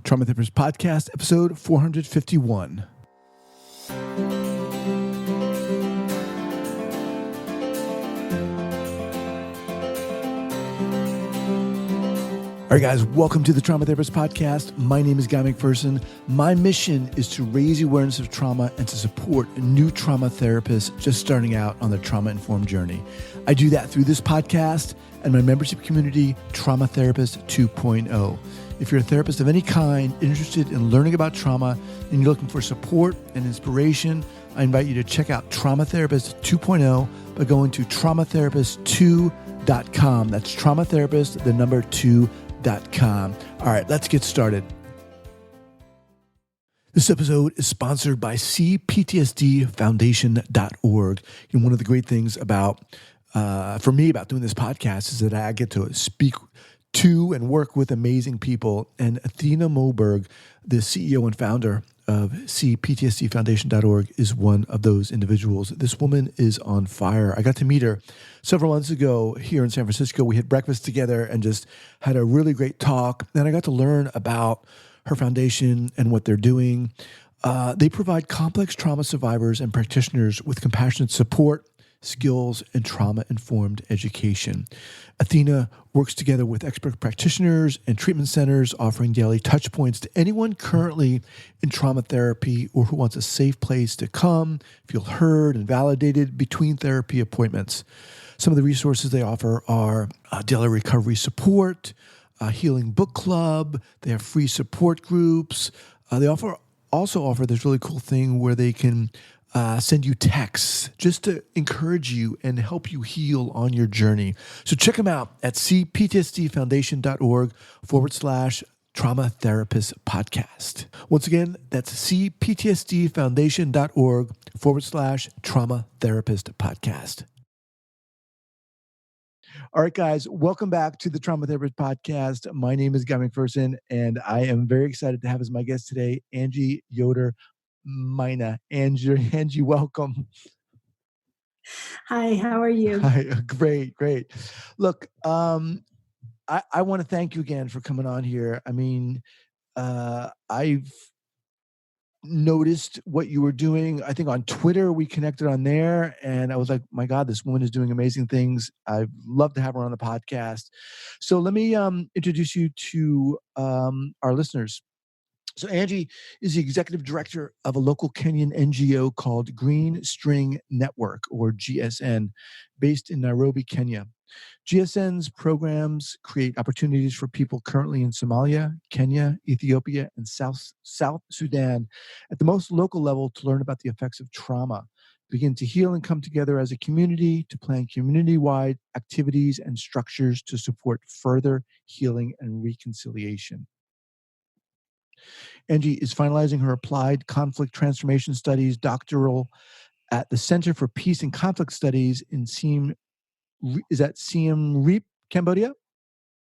Trauma Therapist Podcast, episode 451. All right, guys, welcome to the Trauma Therapist Podcast. My name is Guy McPherson. My mission is to raise awareness of trauma and to support new trauma therapists just starting out on their trauma-informed journey. I do that through this podcast and my membership community, Trauma Therapist 2.0. If you're a therapist of any kind, interested in learning about trauma, and you're looking for support and inspiration, I invite you to check out Trauma Therapist 2.0 by going to traumatherapist2.com. That's traumatherapist, the number 2.com. All right, let's get started. This episode is sponsored by CPTSD Foundation.org. And one of the great things about, for me, about doing this podcast is that I get to speak to and work with amazing people. And Athena Moberg, the CEO and founder of CPTSDFoundation.org, is one of those individuals. This woman is on fire. I got to meet her several months ago here in San Francisco. We had breakfast together and just had a really great talk. And I got to learn about her foundation and what they're doing. They provide complex trauma survivors and practitioners with compassionate support, skills, and trauma-informed education. Athena works together with expert practitioners and treatment centers, offering daily touch points to anyone currently in trauma therapy or who wants a safe place to come, feel heard and validated between therapy appointments. Some of the resources they offer are daily recovery support, a healing book club. They have free support groups. They also offer this really cool thing where they can send you texts just to encourage you and help you heal on your journey. So check them out at cptsdfoundation.org/trauma therapist podcast. Once again, that's cptsdfoundation.org/trauma therapist podcast. All right, guys, welcome back to the Trauma Therapist Podcast. My name is Guy McPherson, and I am very excited to have as my guest today, Angi Yoder-Maina. Angie, welcome. Hi, how are you? Hi, great. Look, I want to thank you again for coming on here. I mean, I've noticed what you were doing. I think on Twitter, we connected on there, and I was like, my God, this woman is doing amazing things. I'd love to have her on the podcast. So let me introduce you to our listeners. So Angi is the executive director of a local Kenyan NGO called Green String Network, or GSN, based in Nairobi, Kenya. GSN's programs create opportunities for people currently in Somalia, Kenya, Ethiopia, and South Sudan at the most local level to learn about the effects of trauma, begin to heal and come together as a community, to plan community-wide activities and structures to support further healing and reconciliation. Angi is finalizing her applied conflict transformation studies doctoral at the Center for Peace and Conflict Studies in Siem Reap, Cambodia?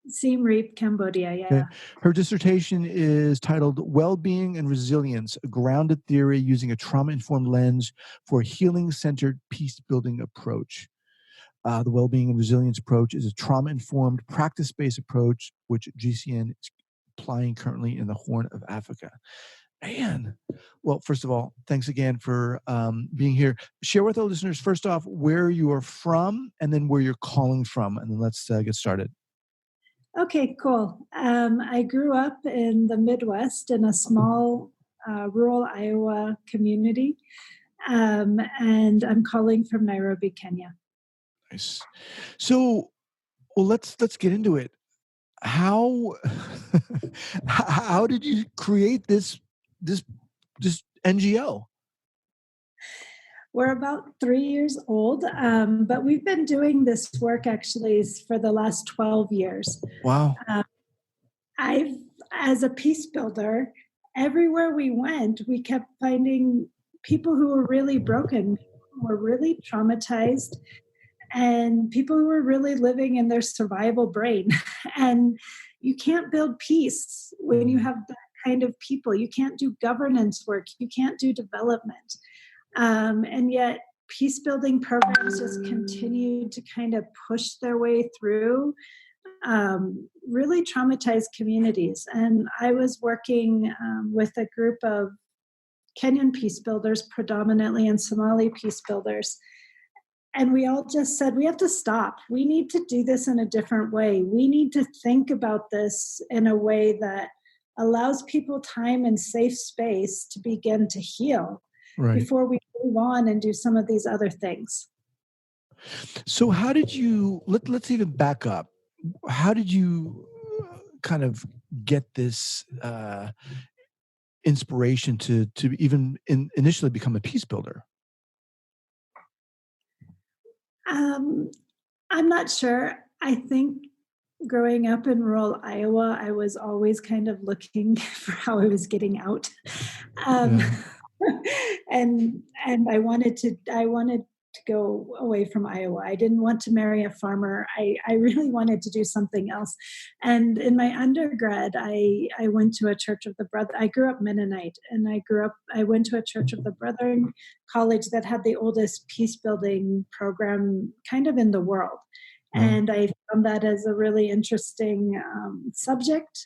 Siem Reap, Cambodia, yeah. Okay. Her dissertation is titled Well-Being and Resilience, a Grounded Theory Using a Trauma-Informed Lens for a Healing-Centered Peace-Building Approach. The Well-Being and Resilience approach is a trauma-informed, practice-based approach which GCN is applying currently in the Horn of Africa. Man, well, first of all, thanks again for being here. Share with our listeners, first off, where you are from and then where you're calling from, and then let's get started. Okay, cool. I grew up in the Midwest in a small rural Iowa community, and I'm calling from Nairobi, Kenya. Nice. So, well, let's get into it. How did you create this NGO? We're about 3 years old, but we've been doing this work actually for the last 12 years. Wow. As a peace builder, everywhere we went, we kept finding people who were really broken, who were really traumatized, and people who were really living in their survival brain. And you can't build peace when you have that kind of people. You can't do governance work. You can't do development. And yet peace building programs just continue to kind of push their way through really traumatized communities. And I was working with a group of Kenyan peace builders, predominantly, and Somali peace builders. And we all just said, we have to stop. We need to do this in a different way. We need to think about this in a way that allows people time and safe space to begin to heal before we move on and do some of these other things. So how did you, let's even back up. How did you kind of get this inspiration to even initially become a peace builder? I'm not sure. I think growing up in rural Iowa, I was always kind of looking for how I was getting out. And I wanted to go away from Iowa. I didn't want to marry a farmer. I really wanted to do something else. And in my undergrad, I went to a Church of the Brethren. I grew up Mennonite, and I went to a Church of the Brethren college that had the oldest peace building program kind of in the world. And I found that as a really interesting subject.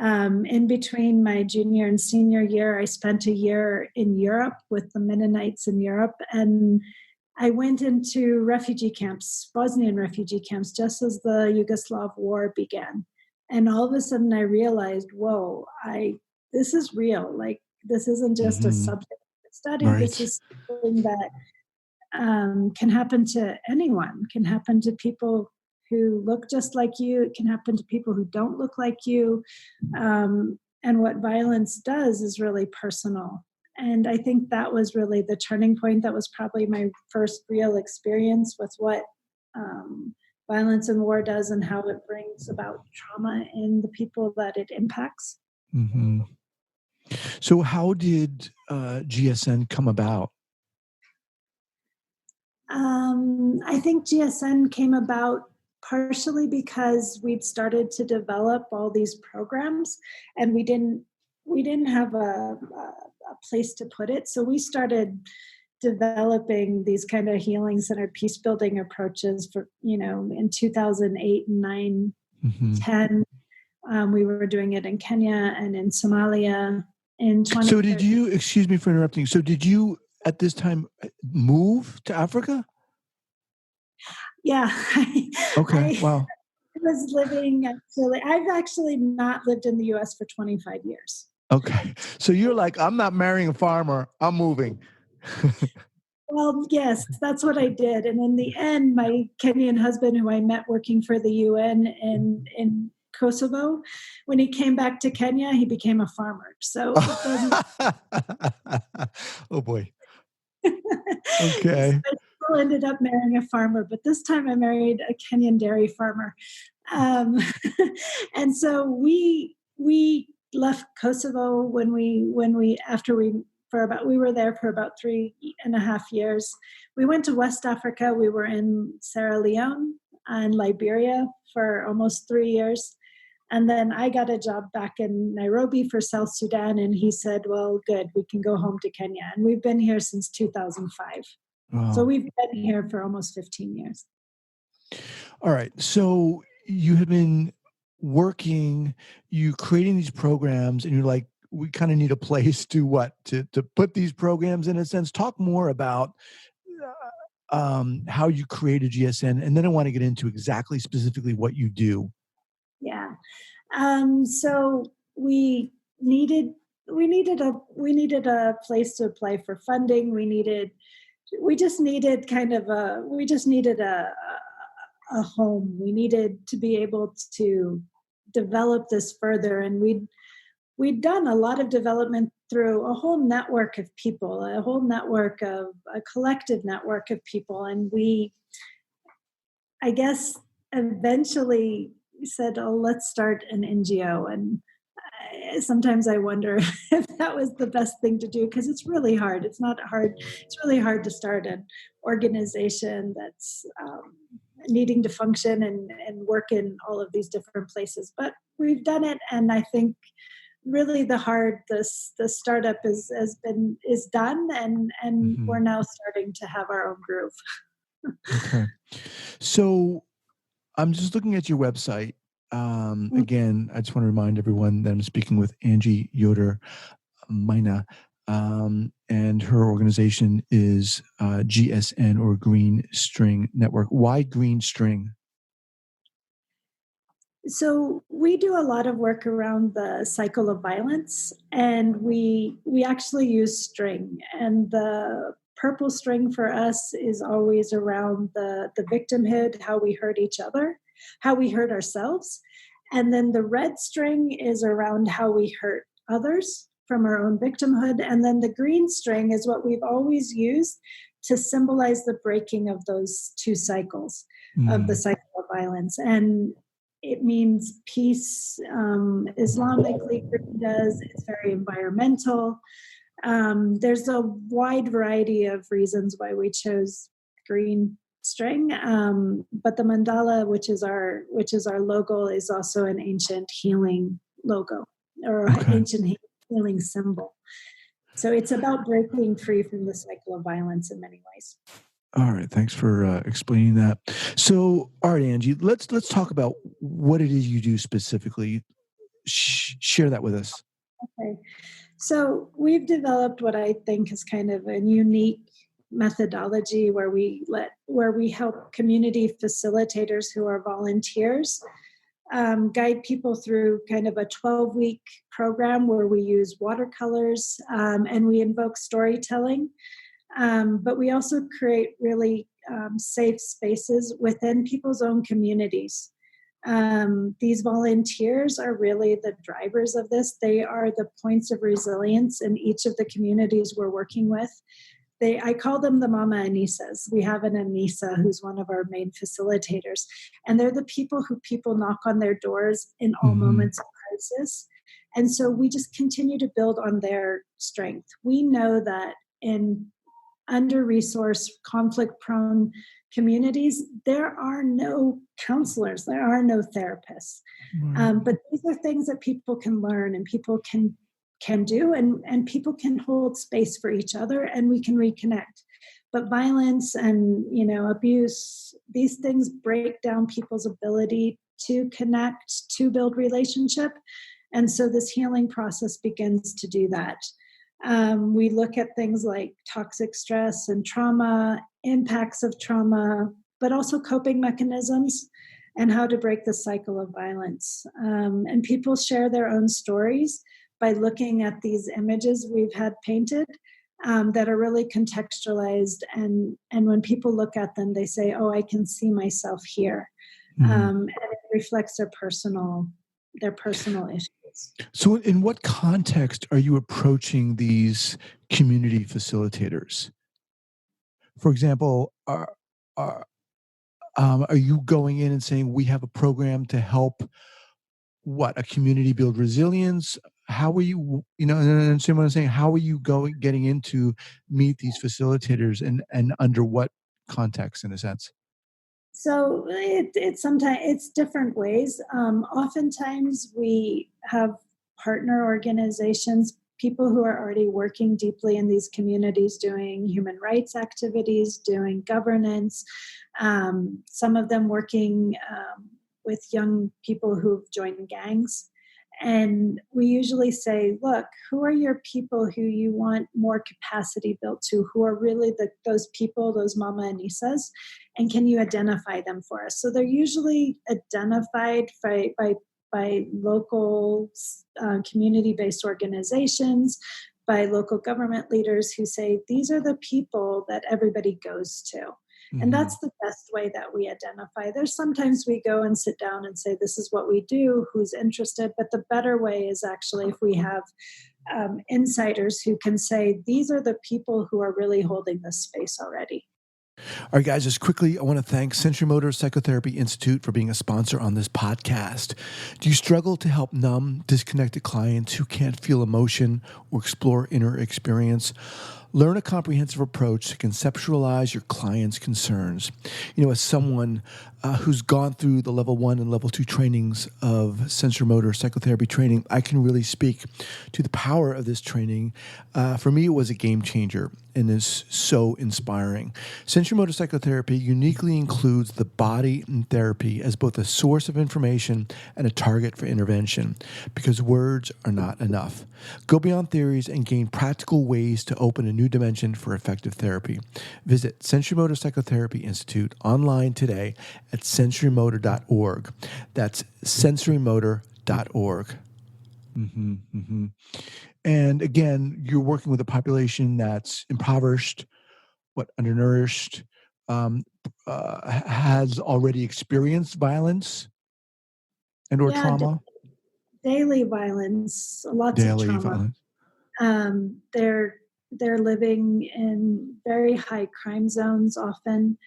In between my junior and senior year, I spent a year in Europe with the Mennonites in Europe, and I went into refugee camps, Bosnian refugee camps, just as the Yugoslav war began. And all of a sudden I realized, whoa, this is real. Like, this isn't just a subject study. Right. This is something that can happen to anyone, can happen to people who look just like you. It can happen to people who don't look like you. And what violence does is really personal. And I think that was really the turning point. That was probably my first real experience with what violence and war does and how it brings about trauma in the people that it impacts. Mm-hmm. So how did GSN come about? I think GSN came about partially because we'd started to develop all these programs, and we didn't have a place to put it. So we started developing these kind of healing centered peace building approaches for, in 2008 and 9, 10. We were doing it in Kenya and in Somalia in 20. So did you, excuse me for interrupting, so did you at this time move to Africa? Yeah. Okay. Wow. I was I've actually not lived in the US for 25 years. Okay. So you're like, I'm not marrying a farmer, I'm moving. Well, yes, that's what I did. And in the end, my Kenyan husband, who I met working for the UN in Kosovo, when he came back to Kenya, he became a farmer. So it doesn't. Oh boy. Okay. I still ended up marrying a farmer, but this time I married a Kenyan dairy farmer. And so we left Kosovo we were there for about 3.5 years. We went to West Africa. We were in Sierra Leone and Liberia for almost 3 years. And then I got a job back in Nairobi for South Sudan. And he said, well, good, we can go home to Kenya. And we've been here since 2005. Wow. So we've been here for almost 15 years. All right. So you have been working, you creating these programs, and you're like, we kind of need a place to put these programs in a sense. Talk more about how you created GSN, and then I want to get into exactly specifically what you do. Yeah. So we needed a place to apply for funding. We just needed a home. We needed to be able to develop this further, and we'd done a lot of development through a whole network of people, a collective network of people. And I guess, eventually said, oh, let's start an NGO. And sometimes I wonder if that was the best thing to do, because it's really hard. It's not hard. It's really hard to start an organization that's needing to function and work in all of these different places. But we've done it, and I think really the startup is done, and we're now starting to have our own groove. Okay. So I'm just looking at your website, Again, I just want to remind everyone that I'm speaking with Angi Yoder-Maina, and her organization is GSN, or Green String Network. Why Green String? So we do a lot of work around the cycle of violence, and we actually use string. And the purple string for us is always around the victimhood, how we hurt each other, how we hurt ourselves. And then the red string is around how we hurt others from our own victimhood. And then the green string is what we've always used to symbolize the breaking of those two cycles of the cycle of violence. And it means peace. Islamically, green does. It's very environmental. There's a wide variety of reasons why we chose green string, but the mandala, which is our logo, is also an ancient healing logo, or ancient healing symbol. So it's about breaking free from the cycle of violence in many ways. All right, thanks for explaining that. So, all right, Angi, let's talk about what it is you do specifically. Share that with us. Okay, so we've developed what I think is kind of a unique methodology where we help community facilitators who are volunteers guide people through kind of a 12-week program where we use watercolors and we invoke storytelling. But we also create really safe spaces within people's own communities. These volunteers are really the drivers of this. They are the points of resilience in each of the communities we're working with. I call them the Mama Anisas. We have an Anisa who's one of our main facilitators. And they're the people who knock on their doors in all moments of crisis. And so we just continue to build on their strength. We know that in under-resourced, conflict-prone communities, there are no counselors, there are no therapists. But these are things that people can learn and people can do, and people can hold space for each other, and we can reconnect. But violence and abuse, these things break down people's ability to connect, to build relationship. And so this healing process begins to do that. We look at things like toxic stress and trauma, impacts of trauma, but also coping mechanisms and how to break the cycle of violence. And people share their own stories by looking at these images we've had painted that are really contextualized. And when people look at them, they say, oh, I can see myself here. And it reflects their personal issues. So in what context are you approaching these community facilitators? For example, are you going in and saying, we have a program to help a community build resilience? How are you, and so I'm saying, how are you getting in to meet these facilitators and under what context, in a sense? So it's different ways. Oftentimes we have partner organizations, people who are already working deeply in these communities, doing human rights activities, doing governance, some of them working with young people who've joined gangs. And we usually say, look, who are your people who you want more capacity built to, who are really those people, those Mama Anisas, and can you identify them for us? So they're usually identified by local community-based organizations, by local government leaders who say, these are the people that everybody goes to. And that's the best way that we identify. There's sometimes we go and sit down and say, this is what we do, who's interested. But the better way is actually if we have insiders who can say, these are the people who are really holding this space already. All right, guys, just quickly, I want to thank Sensorimotor Psychotherapy Institute for being a sponsor on this podcast. Do you struggle to help numb, disconnected clients who can't feel emotion or explore inner experience? Learn a comprehensive approach to conceptualize your client's concerns. As someone who's gone through the level 1 and level 2 trainings of sensorimotor psychotherapy training, I can really speak to the power of this training. For me, it was a game changer and is so inspiring. Sensorimotor psychotherapy uniquely includes the body and therapy as both a source of information and a target for intervention, because words are not enough. Go beyond theories and gain practical ways to open a new dimension for effective therapy. Visit Sensorimotor Psychotherapy Institute online today at sensorimotor.org. That's sensorimotor.org. Mm-hmm, mm-hmm. And again, you're working with a population that's impoverished, undernourished, has already experienced violence and/or Yeah, trauma. daily violence, lots of Daily trauma. violence. They're living in very high crime zones often.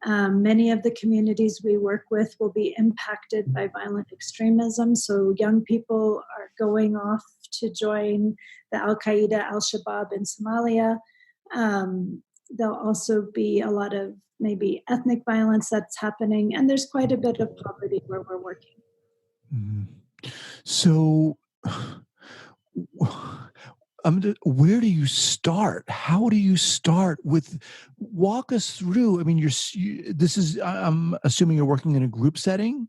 Many of the communities we work with will be impacted by violent extremism. So young people are going off to join the Al Qaeda, Al Shabaab in Somalia. There'll also be a lot of maybe ethnic violence that's happening, and there's quite a bit of poverty where we're working. Mm-hmm. So, where do you start? How do you start with? Walk us through. I mean, this is. I'm assuming you're working in a group setting.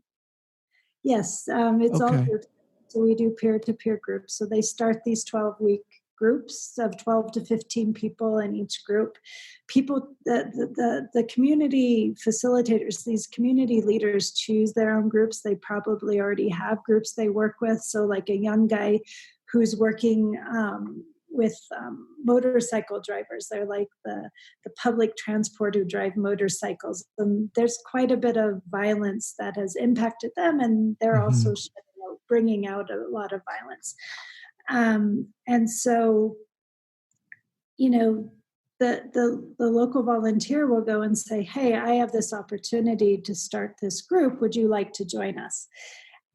Yes, it's all Okay. groups. So we do peer-to-peer groups. So they start these 12-week groups of 12 to 15 people in each group. People, the community facilitators, these community leaders choose their own groups. They probably already have groups they work with. So like a young guy who's working with motorcycle drivers. They're like the public transport who drive motorcycles. And there's quite a bit of violence that has impacted them, and they're Mm-hmm. also bringing out a lot of violence. And so, the local volunteer will go and say, hey, I have this opportunity to start this group. Would you like to join us?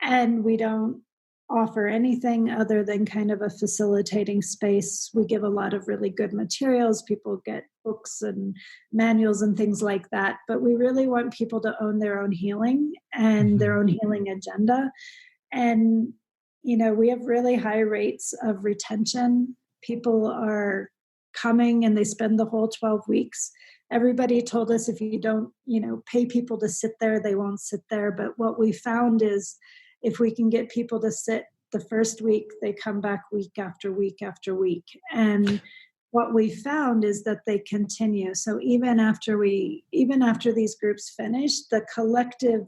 And we don't offer anything other than kind of a facilitating space. We give a lot of really good materials. People get books and manuals and things like that. But we really want people to own their own healing and Mm-hmm. their own healing agenda. And, we have really high rates of retention. People are coming and they spend the whole 12 weeks. Everybody told us if you don't, pay people to sit there, they won't sit there. But what we found is if we can get people to sit the first week, they come back week after week after week. And what we found is that they continue. So even after these groups finish, the collective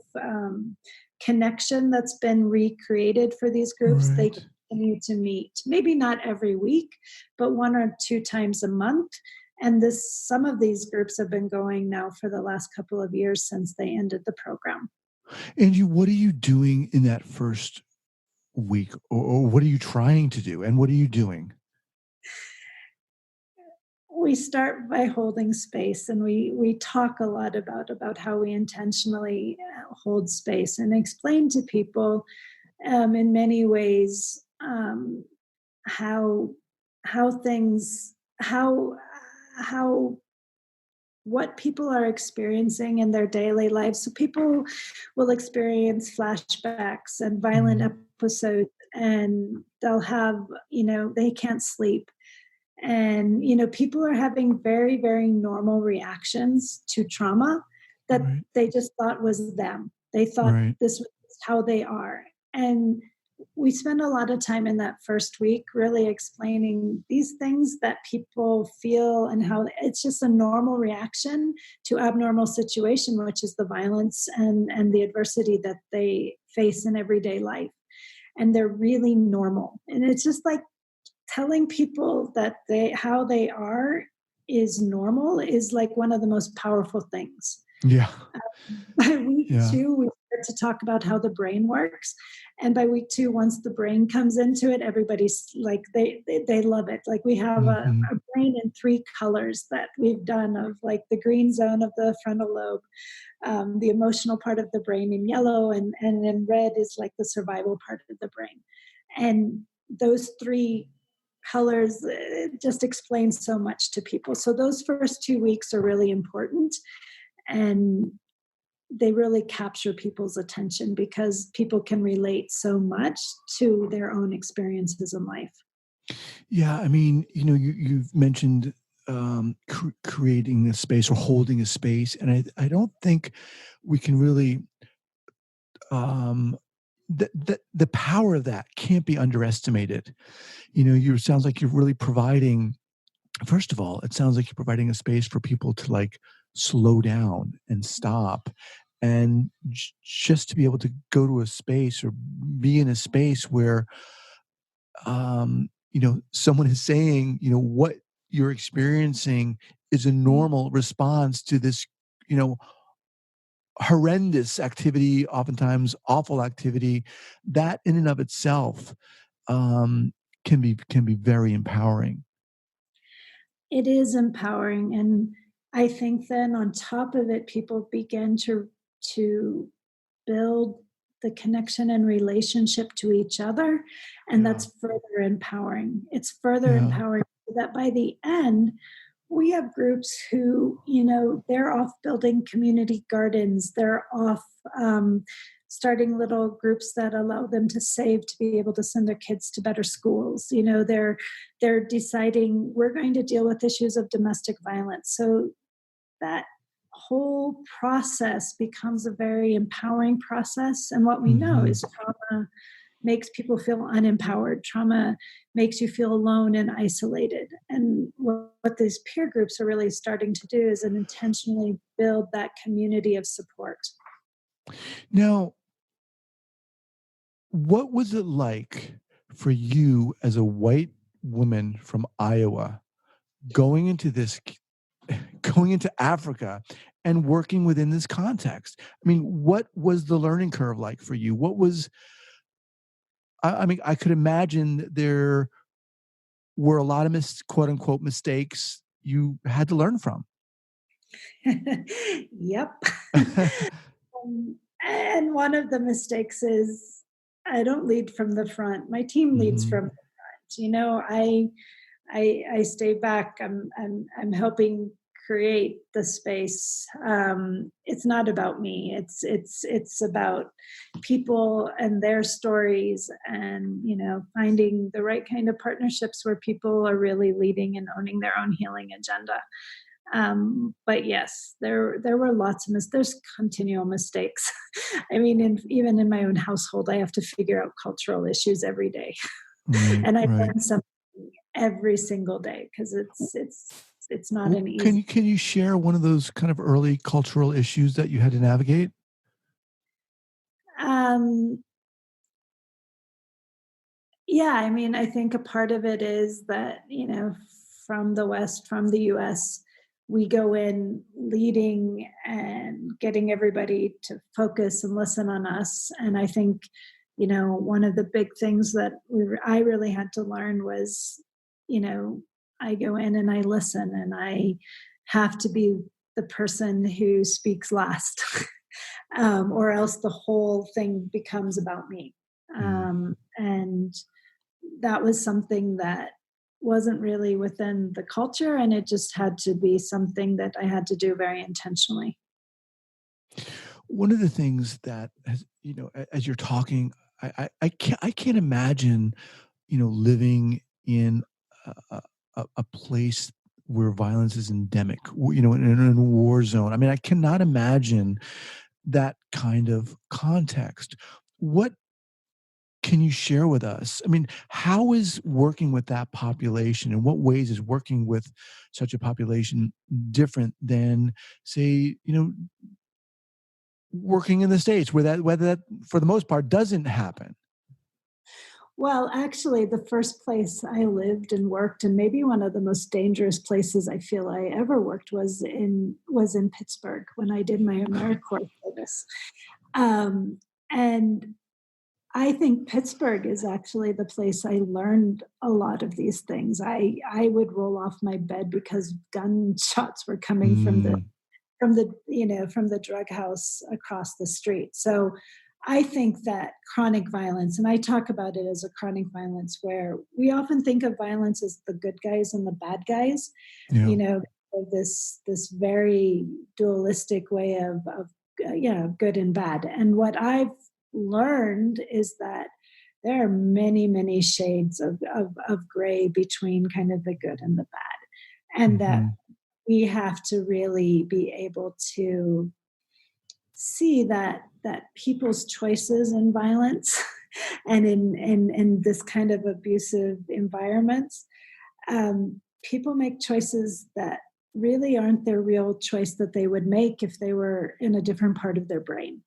connection that's been recreated for these groups, they Right. continue to meet. Maybe not every week, but 1 or 2 times a month. And some of these groups have been going now for the last couple of years since they ended the program. And what are you doing in that first week, or what are you trying to do, and what are you doing? We start by holding space, and we talk a lot about how we intentionally hold space and explain to people in many ways how things how what people are experiencing in their daily lives. So people will experience flashbacks and violent episodes, and they'll have, they can't sleep. And, people are having very, very normal reactions to trauma that Right. they just thought was them. They thought Right. this was how they are. And we spend a lot of time in that first week really explaining these things that people feel and how it's just a normal reaction to abnormal situation, which is the violence and the adversity that they face in everyday life. And they're really normal. And it's just like telling people that how they are is normal is like one of the most powerful things. Yeah. By week Yeah. 2, we start to talk about how the brain works. And by week 2, once the brain comes into it, everybody's like, they love it. Like we have a brain in 3 colors that we've done, of like the green zone of the frontal lobe, the emotional part of the brain in yellow, and in red is like the survival part of the brain. And those 3 colors. It just explains so much to people. So those first 2 weeks are really important, and they really capture people's attention because people can relate so much to their own experiences in life. Yeah, I mean, you've mentioned creating a space or holding a space, and I don't think we can really the power of that can't be underestimated. You sounds like you're really providing. First of all, it sounds like you're providing a space for people to like slow down and stop, and just to be able to go to a space or be in a space where someone is saying, what you're experiencing is a normal response to this, you know, horrendous activity, oftentimes awful activity. That in and of itself can be very empowering. It is empowering, and I think then on top of it, people begin to build the connection and relationship to each other, and Yeah, that's further empowering. It's further yeah, empowering so that by the end, we have groups who, they're off building community gardens. They're off starting little groups that allow them to save to be able to send their kids to better schools. They're deciding we're going to deal with issues of domestic violence. So that whole process becomes a very empowering process. And what we know hmm is trauma makes people feel unempowered. Trauma makes you feel alone and isolated. And what these peer groups are really starting to do is intentionally build that community of support. Now, what was it like for you as a white woman from Iowa going into this going into Africa and working within this context? I mean, what was the learning curve like for you? What was I mean, I could imagine there were a lot of quote unquote mistakes you had to learn from. Yep. And one of the mistakes is I don't lead from the front. My team leads hmm from the front. I stay back. I'm helping create the space. It's not about me. It's about people and their stories, and finding the right kind of partnerships where people are really leading and owning their own healing agenda. But yes, there were lots of there's continual mistakes. I mean, even in my own household, I have to figure out cultural issues every day, Right, and I right. learn something every single day because it's not an Can easy. you share one of those kind of early cultural issues that you had to navigate? Um, yeah, I mean, I think a part of it is that from the West, from the U.S. we go in leading and getting everybody to focus and listen on us. And I think, one of the big things that I really had to learn was, you know, I go in and I listen, and I have to be the person who speaks last, or else the whole thing becomes about me. Mm. And that was something that wasn't really within the culture, and it just had to be something that I had to do very intentionally. One of the things that has, as you're talking, I can't imagine, living in a place where violence is endemic, in a war zone. I mean, I cannot imagine that kind of context. What can you share with us? I mean, how is working with that population? In what ways is working with such a population different than, say, working in the States where whether that for the most part doesn't happen? Well, actually, the first place I lived and worked, and maybe one of the most dangerous places I feel I ever worked, was in Pittsburgh when I did my AmeriCorps service. Um, and I think Pittsburgh is actually the place I learned a lot of these things. I would roll off my bed because gunshots were coming from the Mm, from the drug house across the street. So I think that chronic violence, and I talk about it as a chronic violence, where we often think of violence as the good guys and the bad guys, Yeah. you know, this very dualistic way of good and bad. And what I've learned is that there are many, many shades of gray between kind of the good and the bad, and that Hmm. we have to really be able to see that people's choices in violence and in this kind of abusive environments, people make choices that really aren't their real choice that they would make if they were in a different part of their brain.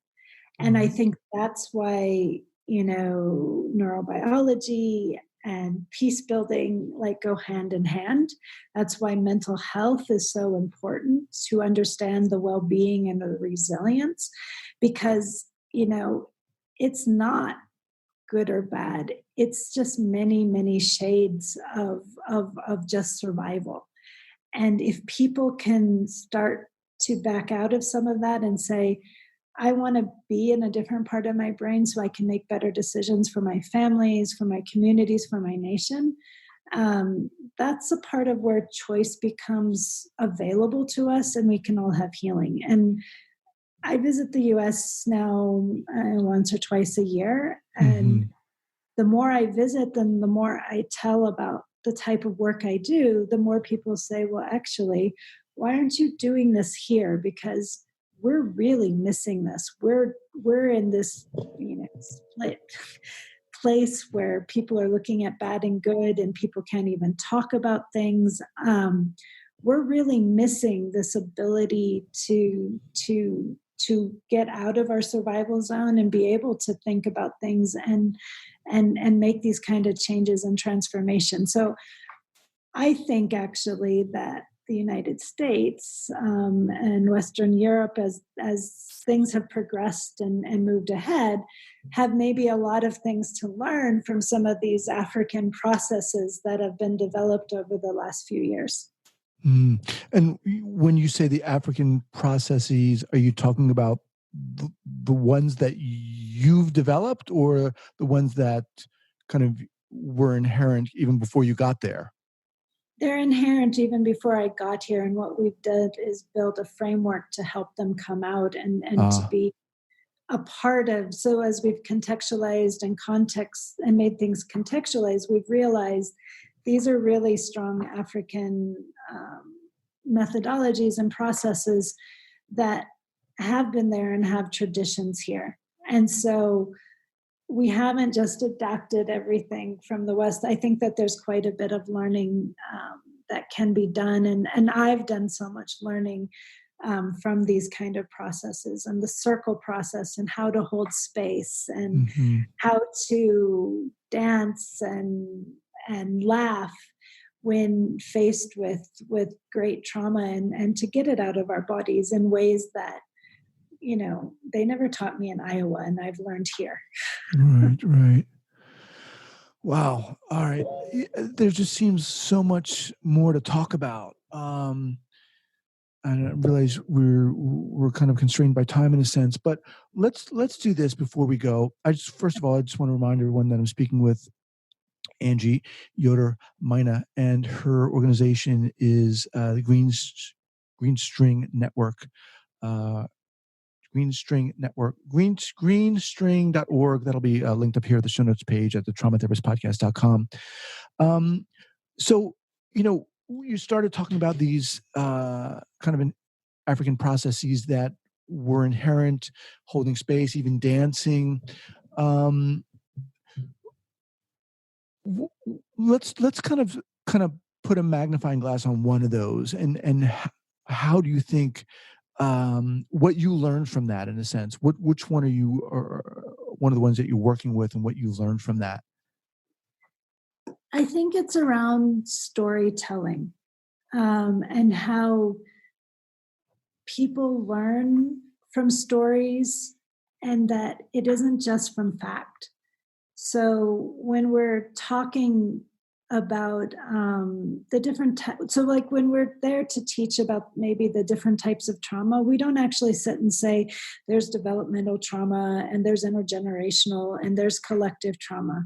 And I Right. think that's why, neurobiology and peace building like go hand in hand. That's why mental health is so important, to understand the well-being and the resilience, because, it's not good or bad. It's just many, many shades of just survival. And if people can start to back out of some of that and say, I want to be in a different part of my brain so I can make better decisions for my families, for my communities, for my nation. That's a part of where choice becomes available to us and we can all have healing. And I visit the US now once or twice a year. And Hmm. the more I visit, then the more I tell about the type of work I do, the more people say, well, actually, why aren't you doing this here? Because we're really missing this. We're in this, split place where people are looking at bad and good and people can't even talk about things. We're really missing this ability to get out of our survival zone and be able to think about things and make these kind of changes and transformation. So I think actually that the United States and Western Europe, as things have progressed and moved ahead, have maybe a lot of things to learn from some of these African processes that have been developed over the last few years. Mm. And when you say the African processes, are you talking about the ones that you've developed, or the ones that kind of were inherent even before you got there? They're inherent even before I got here. And what we've done is build a framework to help them come out and to Ah. be a part of. So as we've contextualized and context and made things contextualized, we've realized these are really strong African methodologies and processes that have been there and have traditions here. And so we haven't just adapted everything from the West. I think that there's quite a bit of learning that can be done. And I've done so much learning from these kind of processes, and the circle process, and how to hold space, and Hmm. how to dance and laugh when faced with great trauma, and to get it out of our bodies in ways that they never taught me in Iowa, and I've learned here. Right, right. Wow. All right. There just seems so much more to talk about. I realize we're kind of constrained by time in a sense, but let's do this before we go. First of all, I just want to remind everyone that I'm speaking with Angi Yoder-Maina, and her organization is the Green String Network. Uh, Green String Network, greenstring.org. That'll be linked up here at the show notes page at the traumatherapistpodcast.com. Um, so, you started talking about these kind of African processes that were inherent, holding space, even dancing. Um, let's kind of put a magnifying glass on one of those, and how do you think what you learned from that, in a sense? Which one are you, or one of the ones that you're working with, and what you learned from that? I think it's around storytelling, and how people learn from stories, and that it isn't just from fact. So when we're talking about the different so like when we're there to teach about maybe the different types of trauma, we don't actually sit and say there's developmental trauma and there's intergenerational and there's collective trauma.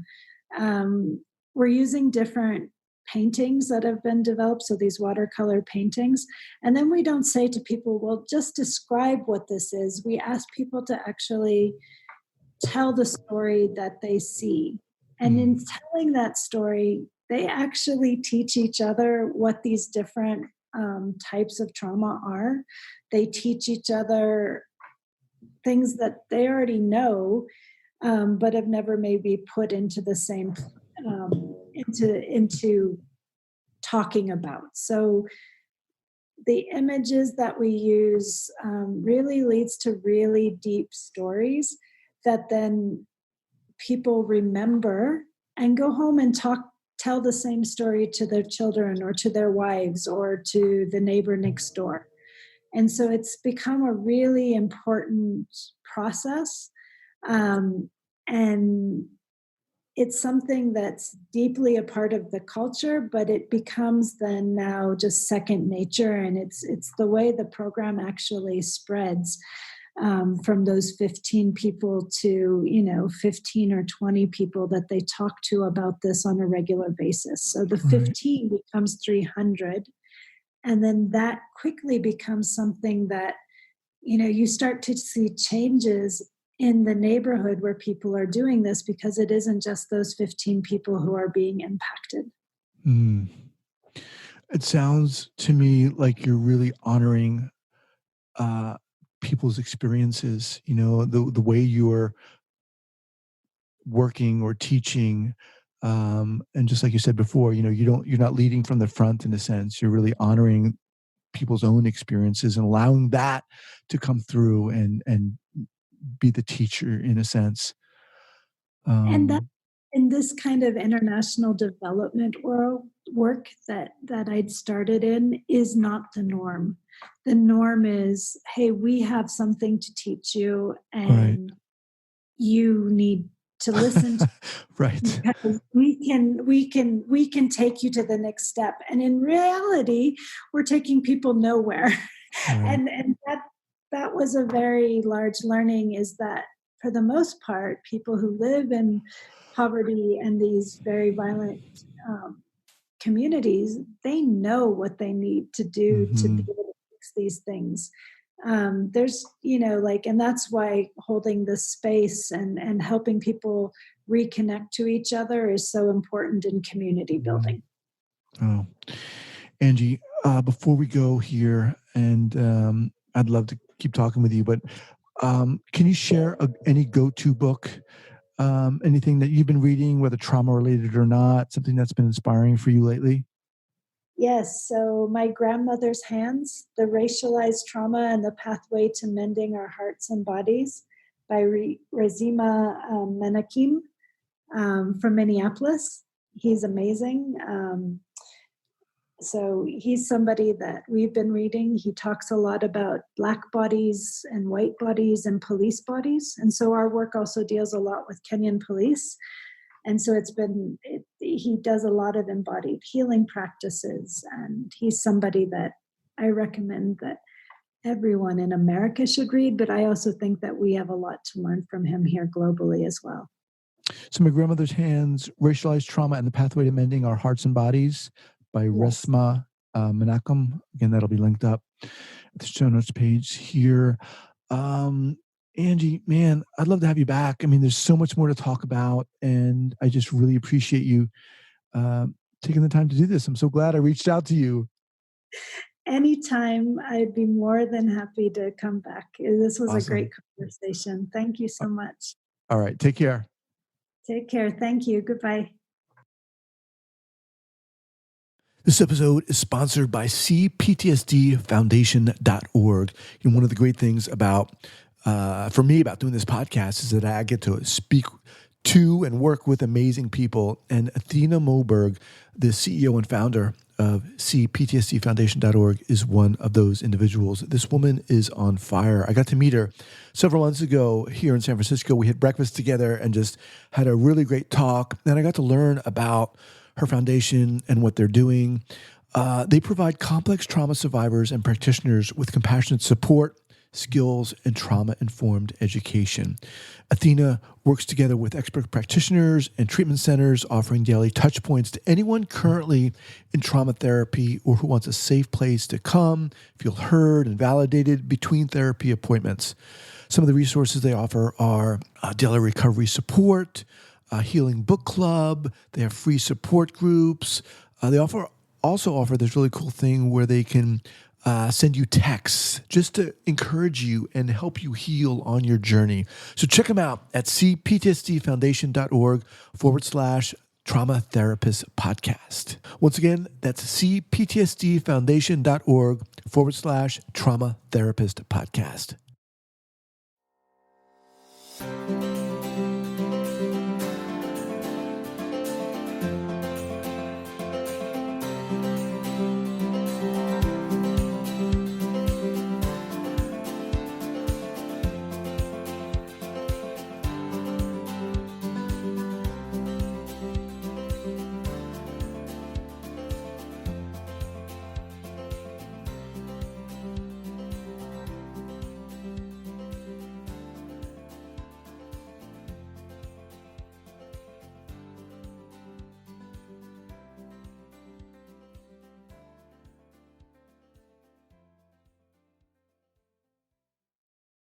We're using different paintings that have been developed, so these watercolor paintings, and then we don't say to people, well, just describe what this is. We ask people to actually tell the story that they see, and in telling that story, they actually teach each other what these different types of trauma are. They teach each other things that they already know, but have never maybe put into the same into talking about. So the images that we use really leads to really deep stories that then people remember and go home and tell the same story to their children or to their wives or to the neighbor next door. And so it's become a really important process. And it's something that's deeply a part of the culture, but it becomes then now just second nature. And it's the way the program actually spreads. From those 15 people to 15 or 20 people that they talk to about this on a regular basis. So the 15 becomes 300, and then that quickly becomes something that you start to see changes in the neighborhood where people are doing this, because it isn't just those 15 people who are being impacted. It sounds to me like you're really honoring people's experiences, the way you're working or teaching. And just like you said before, you're not leading from the front in a sense. You're really honoring people's own experiences and allowing that to come through and be the teacher in a sense. And that in this kind of international development work that I'd started in is not the norm. The norm is, hey, we have something to teach you, and you need to listen to right, because we can take you to the next step. And in reality, we're taking people nowhere. And that was a very large learning, is that for the most part, people who live in poverty and these very violent communities, they know what they need to do to be able to fix these things. There's, and that's why holding this space and helping people reconnect to each other is so important in community building. Oh, Angi, before we go here, and I'd love to keep talking with you, but can you share any go-to book, anything that you've been reading, whether trauma related or not, something that's been inspiring for you lately? Yes. So My Grandmother's Hands, The Racialized Trauma and the Pathway to Mending Our Hearts and Bodies by Razima Menakim from Minneapolis. He's amazing. So he's somebody that we've been reading. He talks a lot about Black bodies and white bodies and police bodies. And so our work also deals a lot with Kenyan police. And so he does a lot of embodied healing practices. And he's somebody that I recommend that everyone in America should read. But I also think that we have a lot to learn from him here globally as well. So My Grandmother's Hands, Racialized Trauma and the Pathway to Mending Our Hearts and Bodies by Resma Menachem. Again, that'll be linked up at the show notes page here. Angi, man, I'd love to have you back. I mean, there's so much more to talk about, and I just really appreciate you taking the time to do this. I'm so glad I reached out to you. Anytime, I'd be more than happy to come back. This was a great conversation. Thank you so much. All right. Take care. Take care. Thank you. Goodbye. This episode is sponsored by CPTSD Foundation.org. One of the great things about, for me, about doing this podcast is that I get to speak to and work with amazing people. And Athena Moberg, the CEO and founder of CPTSDFoundation.org, is one of those individuals. This woman is on fire. I got to meet her several months ago here in San Francisco. We had breakfast together and just had a really great talk. And I got to learn about her foundation and what they're doing. They provide complex trauma survivors and practitioners with compassionate support, skills, and trauma-informed education. Athena works together with expert practitioners and treatment centers, offering daily touch points to anyone currently in trauma therapy or who wants a safe place to come, feel heard and validated between therapy appointments. Some of the resources they offer are daily recovery support, a healing book club. They have free support groups. They also offer this really cool thing where they can send you texts just to encourage you and help you heal on your journey. So check them out at cptsdfoundation.org/trauma therapist podcast. Once again, that's cptsdfoundation.org/trauma therapist podcast.